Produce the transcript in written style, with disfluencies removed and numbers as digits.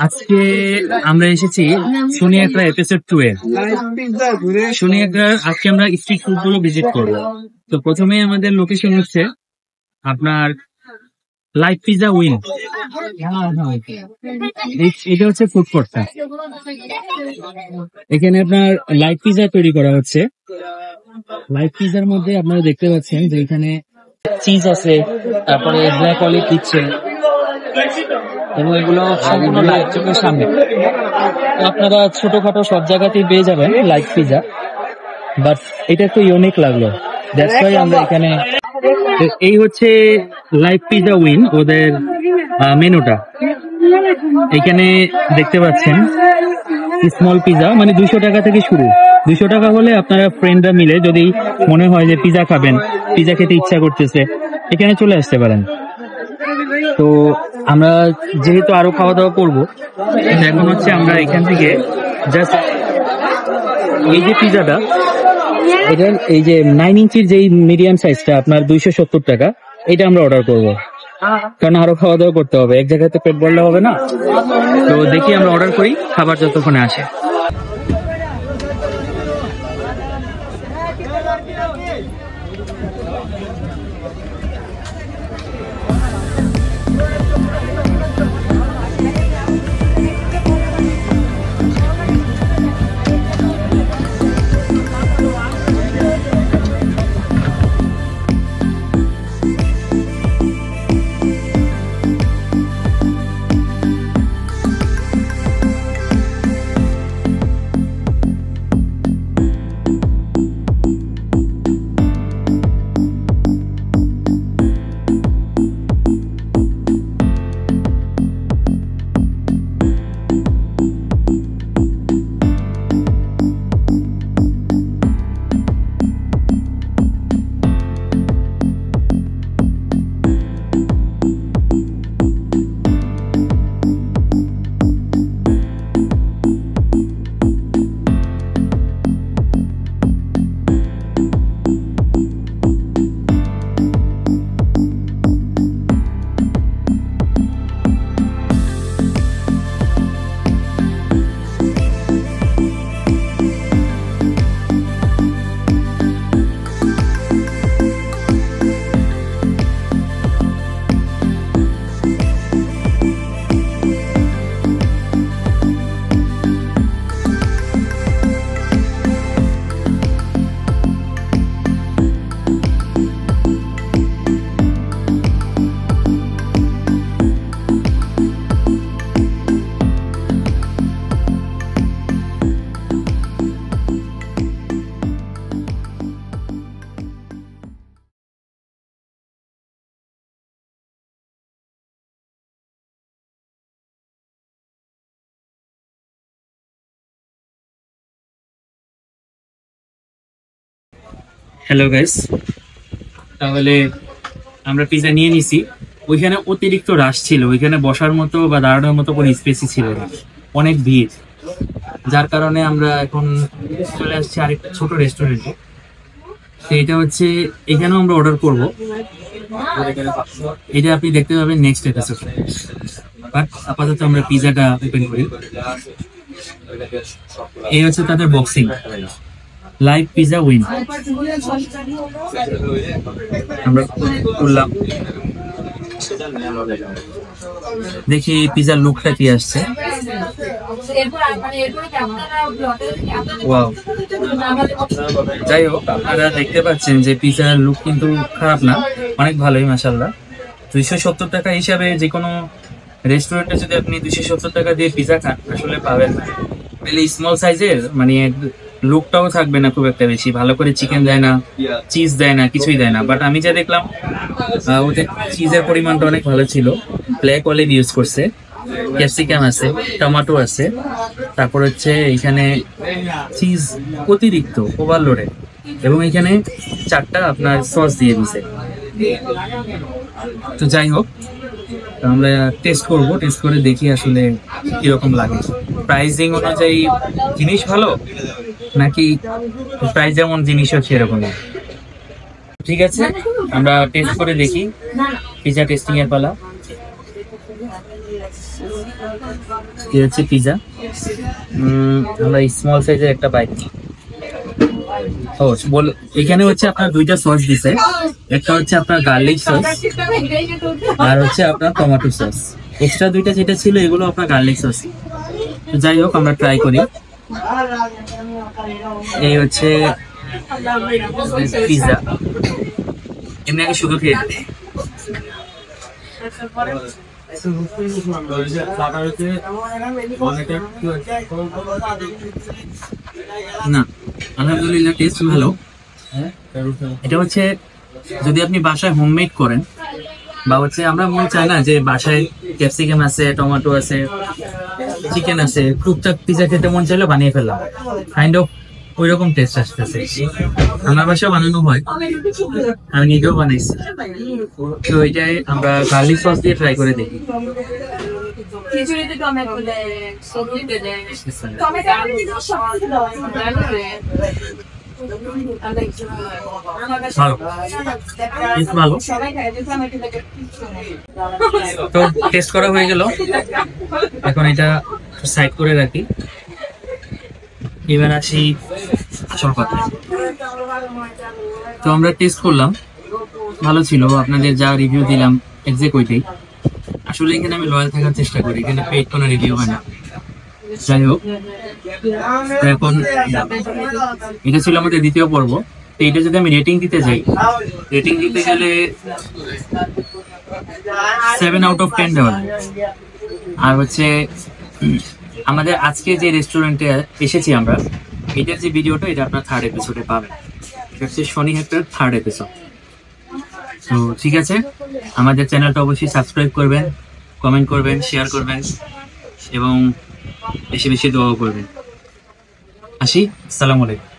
আজকে আমরা এসেছি শনি একরা এপিসোড 2 এ। শনি একরা আজকে আমরা স্ট্রিট ফুড গুলো ভিজিট করবো। তো প্রথমে আমাদের লোকেশন হচ্ছে আপনার লাইভ পিজা উইন। এটা হচ্ছে ফুড কোর্টটা। এখানে আপনার লাইভ পিজা তৈরি করা হচ্ছে। লাইভ পিজার মধ্যে আপনারা দেখতে পাচ্ছেন যে এখানে চিজ আছে, তারপরে ব্ল্যাক অলিভ দিচ্ছে এবং এগুলো সম্পূর্ণ লাইভ চোখের সামনে। আপনারা ছোটখাটো সব জায়গাতেই পেয়ে যাবেন লাইভ পিজা, বাট এটা একটু ইউনিক লাগলো, দ্যাটস ওয়াই আমরা এখানে। এই হচ্ছে লাইভ পিজা উইন, ওদের মেনুটা। এখানে দেখতে পাচ্ছেন স্মল পিজা, মানে 200 টাকা থেকে শুরু। 200 টাকা হলে আপনারা ফ্রেন্ডরা মিলে যদি মনে হয় যে পিজা খাবেন, পিজা খেতে ইচ্ছা করতেছে, এখানে চলে আসতে পারেন। তো আমরা যেহেতু আরো খাওয়া দাওয়া করবো, এখন হচ্ছে আমরা এখান থেকে জাস্ট এই যে পিজাটা, এটা এই যে 9 ইঞ্চির যেই মিডিয়াম সাইজটা আপনার 270 টাকা, এটা আমরা অর্ডার করব, কারণ আরো খাওয়া দাওয়া করতে হবে, এক জায়গায় তো পেট ভরলে হবে না। তো দেখি আমরা অর্ডার করি, খাবার যতক্ষণে আসে। হ্যালো গাইস, তাহলে আমরা পিজা নিয়ে নিছি। ওইখানে অতিরিক্ত রাশ ছিল, ওইখানে বসার মতো বা দাঁড়ানোর মতো কোনো স্পেসই ছিল না, অনেক ভিড়, যার কারণে আমরা এখন চলে আসছি আরেকটা ছোট রেস্টুরেন্টে। তো এটা হচ্ছে, এখানেও আমরা অর্ডার করব। এটা আপনি দেখতে পাবেন নেক্সট এপিসোডে, বাট আপাতত আমরা পিজাটা ওপেন করি। এই হচ্ছে তাদের বক্সিং, লাইভ পিজা উইন। আমরা করলাম, দেখি পিজার লুকটা কি আসছে। ওয়াও, যাই হোক, আপনারা দেখতে পাচ্ছেন যে পিজার লুক কিন্তু খারাপ না, অনেক ভালোই মাশাআল্লাহ। 270 টাকা হিসাবে যে কোনো রেস্টুরেন্টে যদি আপনি 270 টাকা দিয়ে পিজা খান, আসলে পাবেন না। স্মল সাইজের, মানে লুকটাও থাকবে না খুব একটা বেশি, ভালো করে চিকেন দেয় না, চিজ দেয় না, কিছুই দেয় না। বাট আমি যা দেখলাম ওতে চিজের পরিমাণটা অনেক ভালো ছিল। ব্ল্যাক অলিভ ইউজ করছে, ক্যাপসিকাম আছে, টমেটো আছে, তারপর হচ্ছে এখানে চিজ অতিরিক্ত ওভারলোডে, এবং এখানে 4টা আপনার সস দিয়ে দিছে। তো যাই হোক, আমরা টেস্ট করব, টেস্ট করে দেখি আসলে কিরকম লাগে। প্রাইসিং অনুযায়ী জিনিস ভালো নাকি প্রাইস যেমন জিনিসও সেরকম। ঠিক আছে, আমরা টেস্ট করে দেখি। পিজা টেস্টিং এর পালা। এই হচ্ছে পিজা। আমরা স্মল সাইজের একটা বাইট। ও বল, এখানে হচ্ছে আপনার দুইটা সস দিছে, একটা হচ্ছে আপনার গার্লিক সস আর হচ্ছে আপনার টমেটো সস। এক্সট্রা দুইটা যেটা ছিল এগুলো আপনার গার্লিক সস। যাই হোক, আমরা ট্রাই করি। এই হচ্ছে পিজা। এমনি আগে শুধু খেয়ে দিই। না, আলহামদুলিল্লাহ টেস্ট ভালো। এটা হচ্ছে যদি আপনি বাসায় হোমমেড করেন, বা হচ্ছে আমরা মনে চাই না যে বাসায় ক্যাপসিকাম আছে, টমেটো আছে, চিকেন আছে, টুকটাক পিজা খেতে মন চাইলে বানিয়ে ফেললাম, কাইন্ড অফ ওই রকম টেস্ট আসতেছে। আমার বাসায় বানানো হয়, আমি নিজেও বানাইছি। তো এটাই আমরা গার্লিক সস দিয়ে ট্রাই করে দেখি। খিচুড়িতে টমেটো দেয়, সবজিতে দেয়, ভালো, ভালো। তো টেস্ট করা হয়ে গেল, এখন এটা সাইড করে রাখি। এবার আসি আসল কথায়। তো আমরা টেস্ট করলাম, ভালো ছিল। আপনাদের যা রিভিউ দিলাম এক্সাক্ট ওইটাই। আসলে এখানে আমি লয়াল থাকার চেষ্টা করি, এখানে পেইড কোনো রিভিউ হয় না। যাই হোক, এখন এটা ছিল আমাদের দ্বিতীয় পর্ব। তো এটা যদি আমি রেটিং দিতে যাই, রেটিং দিতে গেলে 7 আউট অফ 10 দেওয়া যায়। আর হচ্ছে আমাদের আজকে যে রেস্টুরেন্টে এসেছি আমরা, এটার যে ভিডিওটা এটা আপনার 3rd এপিসোডে পাবেন। এটা হচ্ছে শনি হেক্টর 3rd এপিসোড। তো ঠিক আছে, আমাদের চ্যানেলটা অবশ্যই সাবস্ক্রাইব করবেন, কমেন্ট করবেন, শেয়ার করবেন এবং বেশি বেশি দোয়া করবেন। আসি, আসসালামু আলাইকুম।